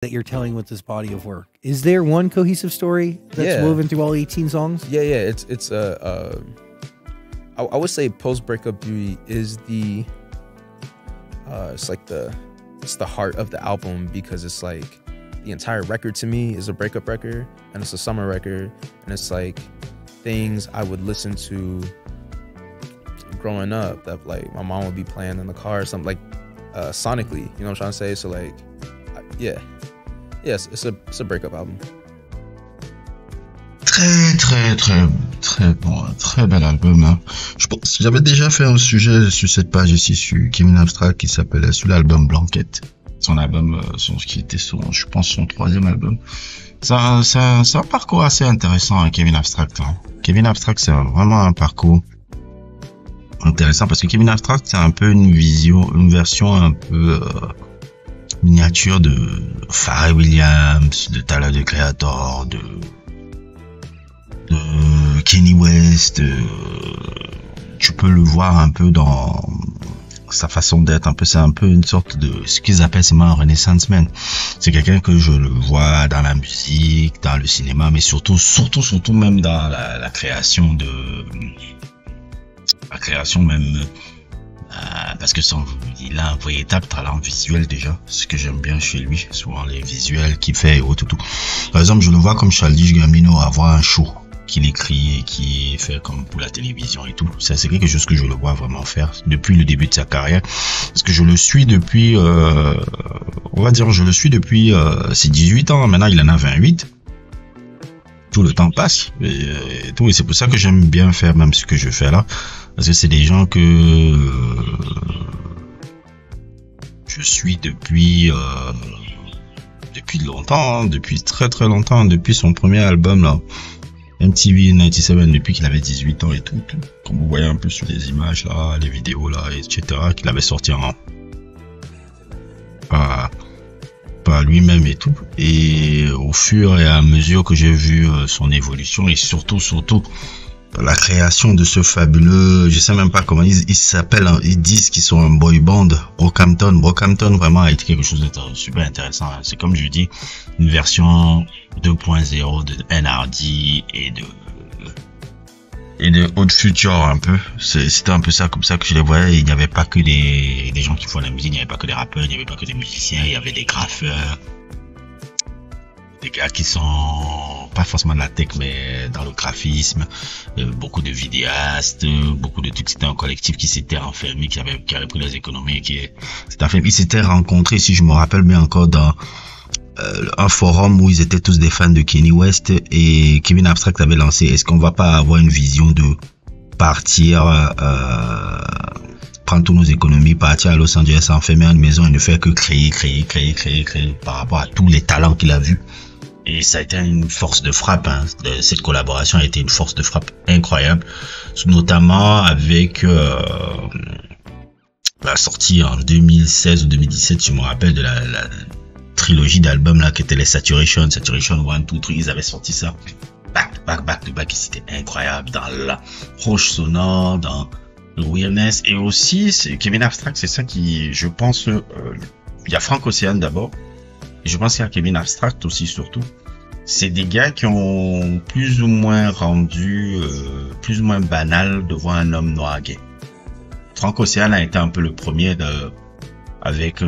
that you're telling with this body of work. Is there one cohesive story that's woven through all 18 songs? Yeah. It's I would say Post Breakup Beauty is the it's the heart of the album, because it's like the entire record to me is a breakup record, and it's a summer record, and it's like things I would listen to growing up that like my mom would be playing in the car or something, like sonically, you know what I'm trying to say? So like yes, it's a breakup album. Très bon, très bel album là. Je pense que j'avais déjà fait un sujet sur cette page ici sur Kevin Abstract qui s'appelait sur l'album Blanquette. Son album, qui était je pense son 3e album. C'est un parcours assez intéressant, hein, Kevin Abstract. Hein. Kevin Abstract, c'est vraiment un parcours intéressant parce que Kevin Abstract, c'est un peu une version un peu miniature de Pharrell Williams, de Tyler the Creator, de Kanye West. Tu peux le voir un peu dans sa façon d'être, un peu, c'est un peu une sorte de ce qu'ils appellent c'est un Renaissance Man. C'est quelqu'un que je le vois dans la musique, dans le cinéma, mais surtout même dans la création même, parce que il a un véritable talent visuel déjà, ce que j'aime bien chez lui, souvent les visuels qu'il fait et tout. Par exemple, je le vois comme Childish Gambino avoir un show qu'il écrit et qui fait comme pour la télévision et tout. Ça, c'est quelque chose que je le vois vraiment faire depuis le début de sa carrière. Parce que je le suis depuis, ses 18 ans. Maintenant, il en a 28. Tout le temps passe et tout. Et c'est pour ça que j'aime bien faire même ce que je fais là. Parce que c'est des gens que je suis depuis longtemps, hein, depuis très très longtemps, depuis son premier album là. MTV 97, depuis qu'il avait 18 ans et tout, comme vous voyez un peu sur les images là, les vidéos là, etc., qu'il avait sorti par lui-même et tout. Et au fur et à mesure que j'ai vu son évolution et surtout la création de ce fabuleux, je sais même pas comment ils s'appellent, hein, ils disent qu'ils sont un boy band, Brockhampton. Brockhampton vraiment a été quelque chose de super intéressant. Hein. C'est comme je dis, une version 2.0 de NRD et de Odd Future un peu. C'était un peu ça, comme ça que je les voyais. Il n'y avait pas que des gens qui font la musique, il n'y avait pas que des rappeurs, il n'y avait pas que des musiciens, il y avait des graffeurs, des gars qui sont pas forcément de la tech mais dans le graphisme, beaucoup de vidéastes, beaucoup de trucs. C'était un collectif qui s'était enfermé, qui avait pris les économies, ils s'étaient rencontrés, si je me rappelle bien, encore dans un forum où ils étaient tous des fans de Kanye West, et Kevin Abstract avait lancé: est-ce qu'on va pas avoir une vision de partir prendre toutes nos économies, partir à Los Angeles, s'enfermer en une maison et ne faire que créer par rapport à tous les talents qu'il a vus. Et ça a été une force de frappe, hein. Cette collaboration a été une force de frappe incroyable, notamment avec la sortie en 2016 ou 2017, je me rappelle, de la trilogie d'albums là qui était les Saturation 1, 2, 3, ils avaient sorti ça back to back, et c'était incroyable dans l'approche sonore, dans le weirdness. Et aussi c'est Kevin Abstract, c'est ça qui, je pense, il y a Frank Ocean d'abord, et je pense qu'il y a Kevin Abstract aussi, surtout. C'est des gars qui ont plus ou moins rendu plus ou moins banal de voir un homme noir gay. Frank Ocean a été un peu le premier avec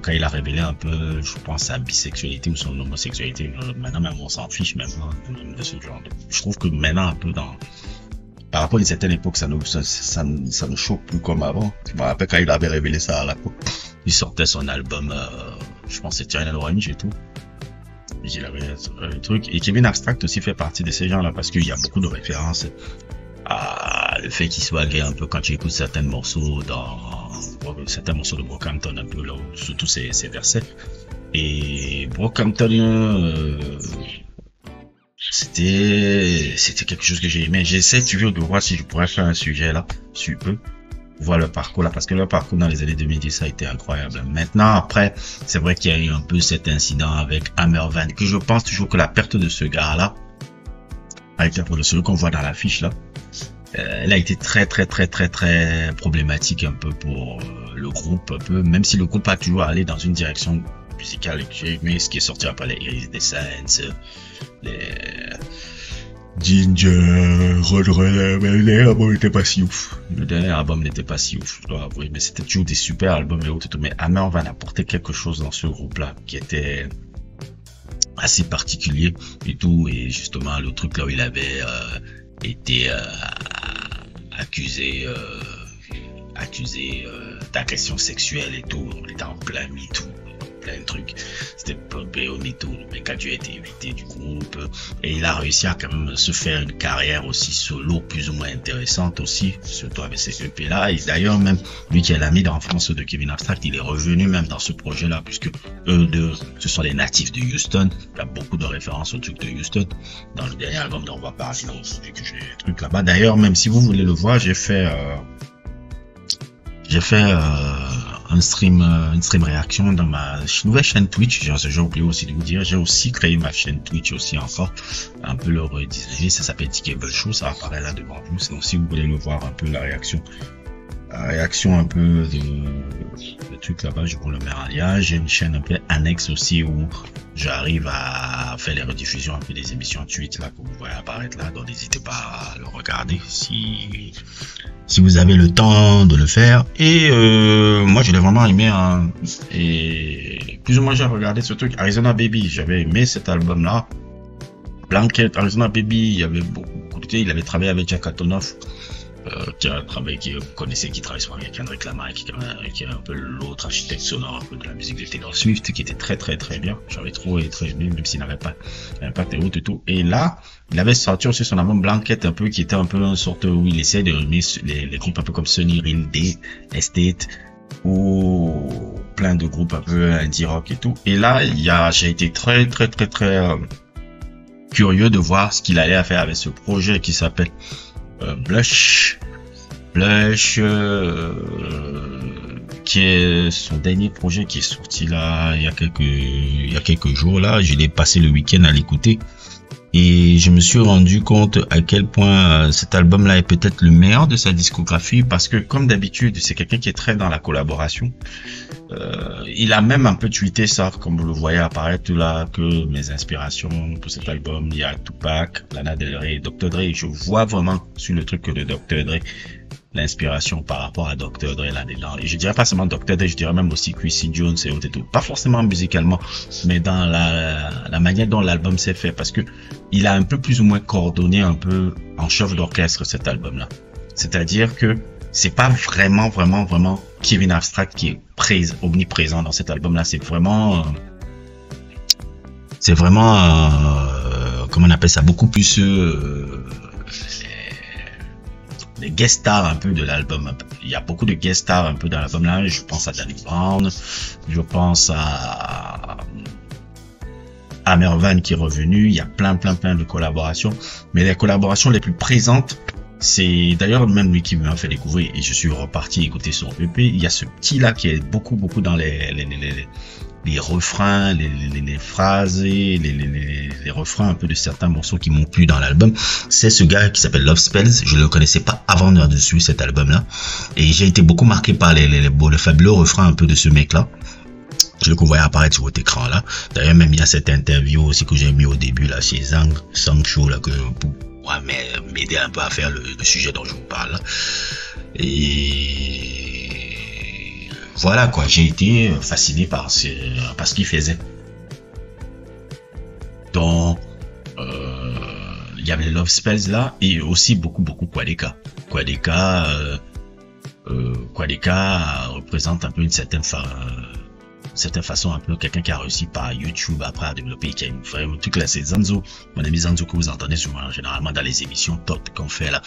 quand il a révélé un peu, je pense, sa bisexualité ou son homosexualité. Maintenant même on s'en fiche même de ce genre de... Je trouve que maintenant un peu par rapport à une certaine époque, ça ne choque plus comme avant. Je me rappelle quand il avait révélé ça à la coupe, il sortait son album, je pense c'est Tyrion Orange et tout. Il avait le truc. Et Kevin Abstract aussi fait partie de ces gens-là, parce qu'il y a beaucoup de références à le fait qu'il soit gay un peu quand tu écoutes certains morceaux de Brockhampton, un peu là, surtout ces versets. Et Brockhampton, c'était quelque chose que j'ai aimé. J'essaie toujours de voir si je pourrais faire un sujet là, si je peux voir le parcours là, parce que le parcours dans les années 2010 ça a été incroyable. Maintenant, après, c'est vrai qu'il y a eu un peu cet incident avec Hammer Van, que je pense toujours que la perte de ce gars là, avec celui qu'on voit dans l'affiche là, elle a été très problématique un peu pour le groupe, un peu, même si le groupe a toujours allé dans une direction musicales que j'ai aimé, ce qui est sorti après les Iridescence, les Ginger, mais le dernier album n'était pas si ouf. Le dernier album n'était pas si ouf, je dois avouer, mais c'était toujours des super albums et autres. Mais Hammer Van apportait quelque chose dans ce groupe-là qui était assez particulier et tout. Et justement, le truc là où il avait été accusé d'agression sexuelle et tout, on était en plein MeToo, plein de trucs, c'était pompé au MeToo, le mec a dû être évité du groupe et il a réussi à quand même se faire une carrière aussi solo plus ou moins intéressante aussi, surtout avec ces EP là. Et d'ailleurs même lui qui est l'ami d'enfance de Kevin Abstract, il est revenu même dans ce projet là, puisque eux deux ce sont les natifs de Houston. Il y a beaucoup de références au truc de Houston dans le dernier album dont on va parler, vu que j'ai des trucs là-bas. D'ailleurs même si vous voulez le voir, j'ai fait une stream réaction dans ma nouvelle chaîne Twitch. J'ai oublié aussi de vous dire, j'ai aussi créé ma chaîne Twitch aussi encore, un peu le redesigner, ça s'appelle Tickable Show, ça apparaît là devant vous. Sinon si vous voulez le voir un peu la réaction un peu de truc là-bas, je vous le mets en lien. J'ai une chaîne un peu annexe aussi où j'arrive à faire les rediffusions un peu des émissions Twitch là que vous voyez apparaître là, donc n'hésitez pas à le regarder si vous avez le temps de le faire. Et moi je l'ai vraiment aimé hein. Et plus ou moins j'ai regardé ce truc Arizona Baby, j'avais aimé cet album là. Blanket, Arizona Baby, il y avait beaucoup il avait travaillé avec Jack Antonoff, qui travaille souvent avec Kendrick Lamar, qui est un peu l'autre architecte sonore un peu de la musique de Taylor Swift, qui était très très très bien. J'avais trouvé très aimé, même s'il n'avait pas l'impact et autres et tout. Et là, il avait sorti aussi son album Blanket, un peu, qui était un peu une sorte où il essaie de remettre les groupes un peu comme Sunny Real Day, Estate, ou plein de groupes un peu indie rock et tout. Et là, j'ai été très curieux de voir ce qu'il allait faire avec ce projet qui s'appelle Blush, qui est son dernier projet qui est sorti là il y a quelques jours là. Je l'ai passé le week-end à l'écouter et je me suis rendu compte à quel point cet album là est peut-être le meilleur de sa discographie, parce que comme d'habitude c'est quelqu'un qui est très dans la collaboration. Il a même un peu tweeté ça, comme vous le voyez apparaître là, que mes inspirations pour cet album, il y a Tupac, Lana Del Rey, Dr. Dre. Je vois vraiment sur le truc de Dr. Dre l'inspiration par rapport à Dr. Dre là-dedans. Et je dirais pas seulement Dr. Dre, je dirais même aussi Quincy Jones et autres et tout. Pas forcément musicalement, mais dans la manière dont l'album s'est fait, parce que il a un peu plus ou moins coordonné un peu en chef d'orchestre cet album-là. C'est-à-dire que c'est pas vraiment Kevin Abstract qui est omniprésent dans cet album-là. C'est vraiment comment on appelle ça, beaucoup plus les guest stars un peu de l'album. Il y a beaucoup de guest stars un peu dans l'album là. Je pense à Danny Brown, je pense à Hammer Van qui est revenu. Il y a plein de collaborations, mais les collaborations les plus présentes, c'est d'ailleurs même lui qui m'a fait découvrir, et je suis reparti écouter son EP. Il y a ce petit là qui est beaucoup dans les refrains, les phrases, les refrains un peu de certains morceaux qui m'ont plu dans l'album. C'est ce gars qui s'appelle Love Spells. Je le connaissais pas avant dessus cet album là, et j'ai été beaucoup marqué par les fabuleux refrains un peu de ce mec là. Je le voyais apparaître sur votre écran là. D'ailleurs même il y a cette interview aussi que j'ai mis au début là chez Sang Show là, que m'aider un peu à faire le sujet dont je vous parle. Et voilà quoi, j'ai été fasciné par ce qu'il faisait. Donc il y avait les Love Spells là, et aussi beaucoup Quadeka représente un peu une certaine façon, un peu quelqu'un qui a réussi par YouTube après à développer, qui a une vraie truc là. C'est Zanzo, mon ami Zanzo, que vous entendez souvent généralement dans les émissions top qu'on fait là,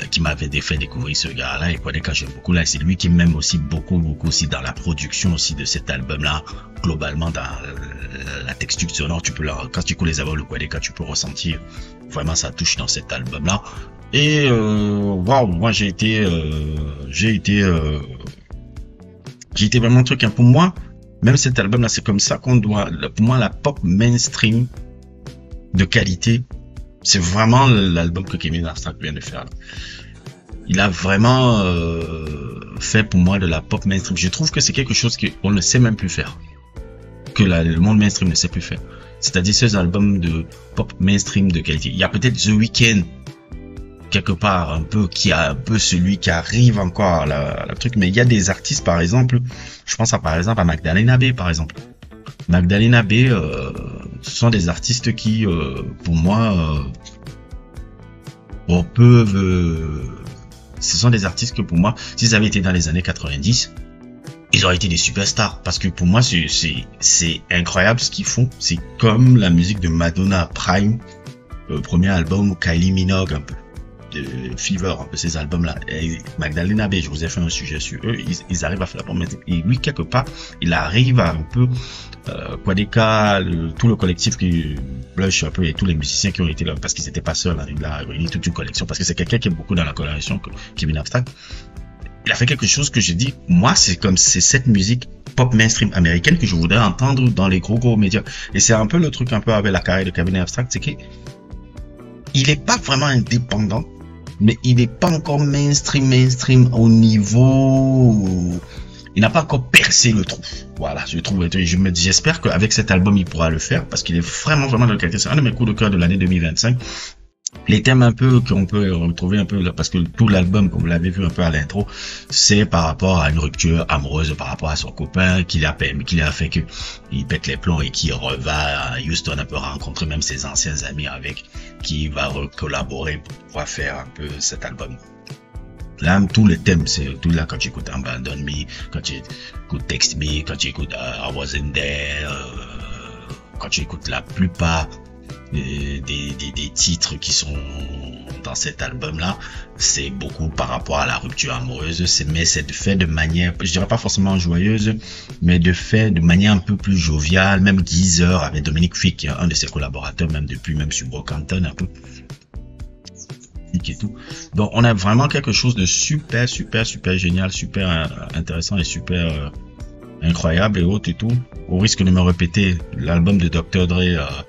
qui m'avait fait découvrir ce gars là. Et Quadeka j'aime beaucoup là, c'est lui qui m'aime aussi beaucoup aussi dans la production aussi de cet album là. Globalement dans la texture sonore, quand tu écoutes les albums de Quadeka, tu peux ressentir vraiment sa touche dans cet album là. Et waouh, moi j'ai été vraiment un truc, hein. Pour moi, même cet album là, c'est comme ça qu'on doit, pour moi, la pop mainstream de qualité, c'est vraiment l'album que Kevin Abstract vient de faire là. Il a vraiment fait pour moi de la pop mainstream. Je trouve que c'est quelque chose qu'on ne sait même plus faire. que le monde mainstream ne sait plus faire. C'est-à-dire ces albums de pop mainstream de qualité. Il y a peut-être The Weeknd quelque part un peu qui a un peu celui qui arrive encore à la truc, mais il y a des artistes par exemple, je pense par exemple à Magdalena Bay par exemple. Magdalena Bay, ce sont des artistes qui pour moi ce sont des artistes que pour moi, s'ils avaient été dans les années 90, ils auraient été des superstars. Parce que pour moi, c'est incroyable ce qu'ils font. C'est comme la musique de Madonna Prime, premier album, ou Kylie Minogue un peu, de Fever, un peu ces albums-là. Et Magdalena Bay, je vous ai fait un sujet sur eux, ils arrivent à faire la promesse. Et lui, quelque part, il arrive à un peu, Quadeka, tout le collectif qui Blush un peu et tous les musiciens qui ont été là, parce qu'ils n'étaient pas seuls, il a réuni toute une collection, parce que c'est quelqu'un qui est beaucoup dans la collaboration, Kevin Abstract. Il a fait quelque chose que j'ai dit, moi, c'est cette musique pop mainstream américaine que je voudrais entendre dans les gros médias. Et c'est un peu le truc un peu avec la carrière de Kevin Abstract, c'est qu'il est pas vraiment indépendant, mais il n'est pas encore mainstream au niveau, il n'a pas encore percé le trou. Voilà, je trouve, j'espère qu'avec cet album, il pourra le faire, parce qu'il est vraiment dans le qualité. C'est un de mes coups de cœur de l'année 2025. Les thèmes un peu qu'on peut retrouver un peu, parce que tout l'album, comme vous l'avez vu un peu à l'intro, c'est par rapport à une rupture amoureuse, par rapport à son copain, qui a fait que il pète les plombs et qui va à Houston un peu rencontrer même ses anciens amis avec qui il va collaborer pour pouvoir faire un peu cet album. Là, tous les thèmes, c'est tout là quand tu écoutes Abandon Me, quand tu écoutes Text Me, quand tu écoutes I Wasn't There, quand tu écoutes la plupart des titres qui sont dans cet album-là, c'est beaucoup par rapport à la rupture amoureuse, mais c'est fait de manière, je dirais pas forcément joyeuse, mais de manière un peu plus joviale. Même Geezer avec Dominic Fick, un de ses collaborateurs, même depuis, même sur Brockhampton, un peu. Et tout. Donc on a vraiment quelque chose de super génial, super intéressant et super incroyable et autres et tout. Au risque de me répéter, l'album de Dr. Dre,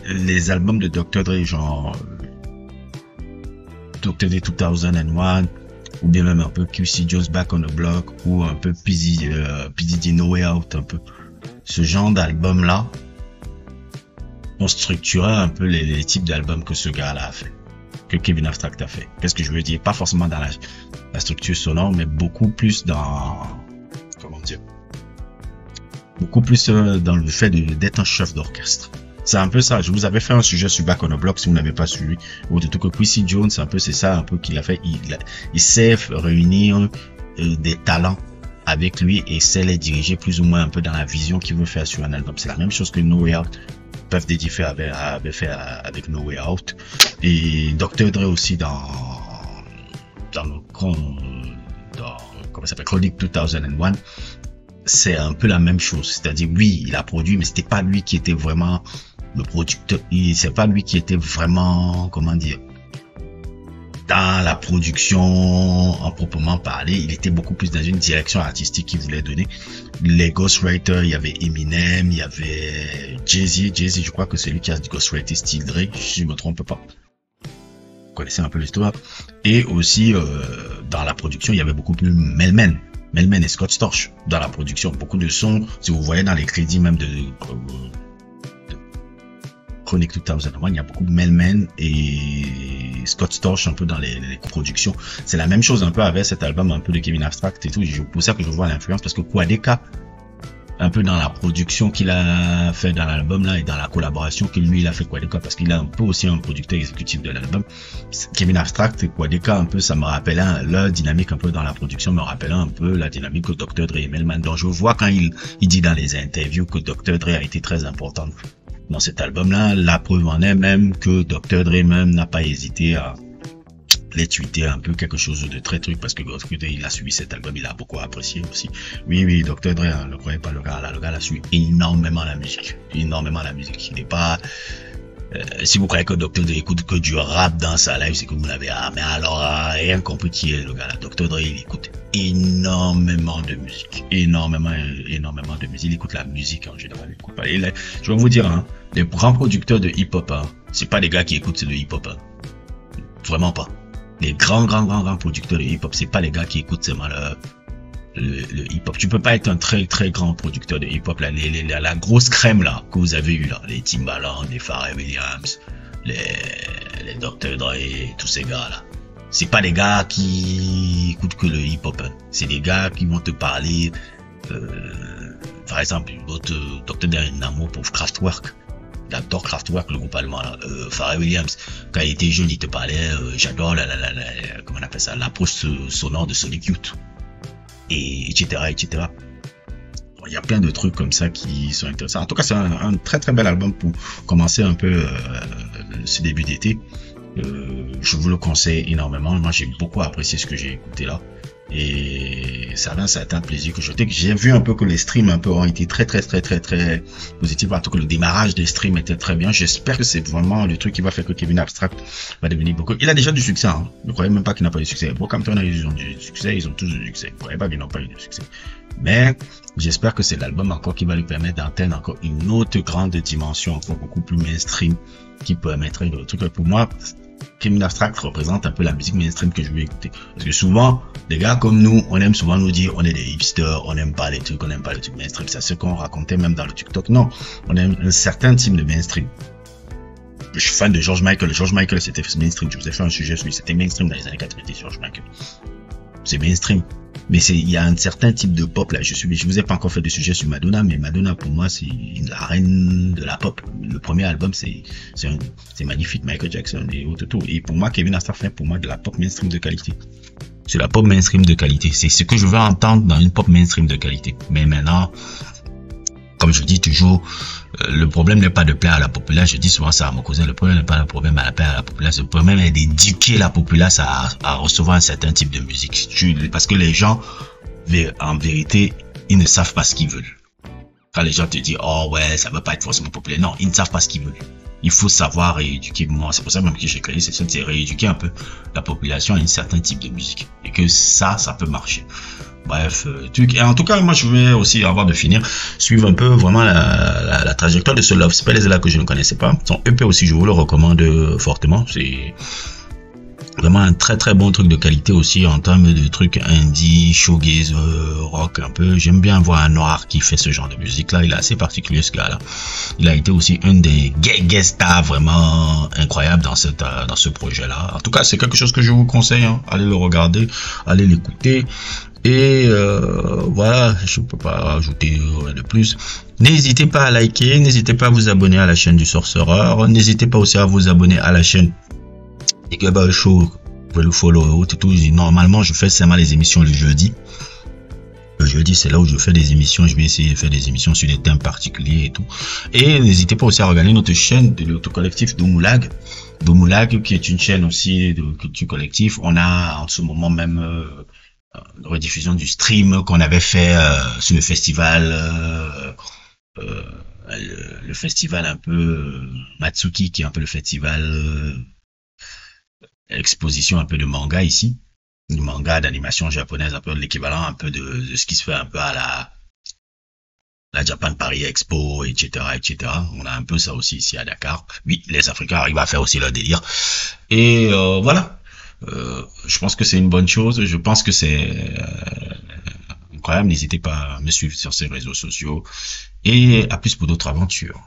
les albums de Dr. Dre, genre Dr. Dre 2001, ou bien même un peu QC Jones Back on the Block, ou un peu P. Diddy No Way Out, un peu ce genre d'album là. On structurait un peu les types d'albums que ce gars-là a fait, que Kevin Abstract a fait. Qu'est-ce que je veux dire? Pas forcément dans la structure sonore, mais beaucoup plus dans, comment dire, beaucoup plus dans le fait d'être un chef d'orchestre. C'est un peu ça. Je vous avais fait un sujet sur Back on the Block si vous n'avez pas suivi. Ou de tout que Quincy Jones, c'est ça un peu qu'il a fait. Il sait réunir des talents avec lui et sait les diriger plus ou moins un peu dans la vision qu'il veut faire sur un album. C'est la même chose que No Way Out. Puff Daddy avait fait avec No Way Out, et Dr. Dre aussi dans comment ça s'appelle, Chronic 2001. C'est un peu la même chose, c'est-à-dire oui, il a produit, mais c'était pas lui qui était vraiment le producteur, c'est pas lui qui était vraiment, comment dire, dans la production en proprement parler. Il était beaucoup plus dans une direction artistique qu'il voulait donner. Les ghostwriters, il y avait Eminem, il y avait Jay-Z, je crois que c'est lui qui a ghostwrité Still Dre, si je me trompe pas. Vous connaissez un peu l'histoire. Et aussi, dans la production, il y avait beaucoup plus Melman et Scott Storch dans la production. Beaucoup de sons, si vous voyez dans les crédits même de Chronic 2001, il y a beaucoup de Melman et Scott Storch un peu dans les productions. C'est la même chose un peu avec cet album un peu de Kevin Abstract et tout. C'est pour ça que je vois l'influence, parce que Quadeka, un peu dans la production qu'il a fait dans l'album là et dans la collaboration que lui il a fait Quadeka, parce qu'il a un peu aussi un producteur exécutif de l'album. Kevin Abstract et Quadeka, un peu, ça me rappelait leur dynamique un peu dans la production, me rappelait un peu la dynamique que Dr. Dre et Melman. Donc je vois quand il dit dans les interviews que Dr. Dre a été très important dans cet album-là. La preuve en est même que Dr. Dre même n'a pas hésité à les tweeter un peu quelque chose de très truc, parce que il a suivi cet album, il a beaucoup apprécié aussi. Oui, Dr. Dre, hein, ne croyez pas le gars a suivi énormément la musique. Il n'est pas, si vous croyez que Dr. Dre écoute que du rap dans sa live, c'est que vous l'avez, mais alors, rien compris qui est le gars là. Dr. Dre, il écoute énormément de musique, énormément de musique. Il écoute la musique en général. Je vais vous dire, hein, les grands producteurs de hip-hop, hein, c'est pas les gars qui écoutent le hip-hop, hein. Vraiment pas. Les grands producteurs de hip-hop, c'est pas les gars qui écoutent seulement le hip-hop. Tu peux pas être un très très grand producteur de hip-hop. La grosse crème là que vous avez eu là, les Timbaland, les Pharrell Williams, les Dr. Dre, tous ces gars là. C'est pas des gars qui écoutent que le hip-hop. Hein. C'est des gars qui vont te parler, par exemple, votre Dr. Dre un amour pour Kraftwerk. J'adore Kraftwerk, le groupe allemand là. Pharrell Williams, quand il était jeune, il te parlait, j'adore comment on appelle ça, l'approche sonore de Sonic Youth. Et etc. Il y a plein de trucs comme ça qui sont intéressants. En tout cas, c'est un très très bel album pour commencer un peu ce début d'été. Je vous le conseille énormément. Moi, j'ai beaucoup apprécié ce que j'ai écouté là. Et ça avait un certain plaisir que j'ai vu un peu que les streams un peu ont été très positifs. En tout cas, le démarrage des streams était très bien. J'espère que c'est vraiment le truc qui va faire que Kevin Abstract va devenir beaucoup. Il a déjà du succès, hein. Je ne croyais même pas qu'il n'a pas eu de succès. Brockhampton, ils ont du succès, ils ont tous du succès. Je ne croyais pas qu'ils n'ont pas eu de succès. Mais j'espère que c'est l'album encore qui va lui permettre d'atteindre encore une autre grande dimension, encore beaucoup plus mainstream, qui permettrait de trucs. Pour moi, Kevin Abstract représente un peu la musique mainstream que je veux écouter. Parce que souvent, des gars comme nous, on aime souvent nous dire on est des hipsters, on n'aime pas les trucs mainstream. C'est ce qu'on racontait même dans le TikTok. Non, on aime un certain type de mainstream. Je suis fan de George Michael. George Michael, c'était mainstream. Je vous ai fait un sujet sur lui. C'était mainstream dans les années 90, George Michael. C'est mainstream. Mais il y a un certain type de pop là. Je vous ai pas encore fait de sujet sur Madonna, mais Madonna pour moi c'est la reine de la pop. Le premier album c'est magnifique, Michael Jackson et autres tout. Et pour moi Kevin Abstract fait pour moi de la pop mainstream de qualité. C'est la pop mainstream de qualité. C'est ce que je veux entendre dans une pop mainstream de qualité. Mais maintenant, comme je dis toujours, le problème n'est pas de plaire à la populace. Je dis souvent ça à mon cousin. Le problème n'est pas le problème à plaire à la populace. Le problème est d'éduquer la populace à recevoir un certain type de musique. Parce que les gens, en vérité, ils ne savent pas ce qu'ils veulent. Quand les gens te disent, oh ouais, ça va pas être forcément populaire. Non, ils ne savent pas ce qu'ils veulent. Il faut savoir rééduquer. Moi, c'est pour ça même que j'ai créé cette chaîne, c'est rééduquer un peu la population à un certain type de musique. Et que ça peut marcher. Bref, et en tout cas, moi, je vais aussi, avant de finir, suivre un peu vraiment la trajectoire de ce Love Spells là que je ne connaissais pas. Son EP aussi, je vous le recommande fortement. C'est vraiment un très très bon truc de qualité aussi en termes de trucs indie, shoegaze, rock un peu. J'aime bien voir un noir qui fait ce genre de musique là. Il est assez particulier ce gars là. Il a été aussi une des guest stars vraiment incroyables dans ce projet là. En tout cas, c'est quelque chose que je vous conseille. Hein. Allez le regarder, allez l'écouter. Et voilà, je ne peux pas rajouter de plus. N'hésitez pas à liker, n'hésitez pas à vous abonner à la chaîne du Sorcereur, n'hésitez pas aussi à vous abonner à la chaîne des Global Show, vous pouvez le follow, tout. Normalement, je fais seulement les émissions le jeudi. Le jeudi, c'est là où je fais des émissions. Je vais essayer de faire des émissions sur des thèmes particuliers et tout. Et n'hésitez pas aussi à regarder notre chaîne de l'autocollectif Doumoulag. Doumoulag, qui est une chaîne aussi de culture collective. On a en ce moment même rediffusion du stream qu'on avait fait sur le festival le festival un peu Matsuki, qui est un peu le festival exposition un peu de manga ici, du manga d'animation japonaise, un peu l'équivalent un peu de ce qui se fait un peu à la Japan Paris Expo, etc. On a un peu ça aussi ici à Dakar. Oui, les Africains arrivent à faire aussi leur délire. Et voilà. Je pense que c'est une bonne chose. Je pense que c'est incroyable. N'hésitez pas à me suivre sur ces réseaux sociaux. Et à plus pour d'autres aventures.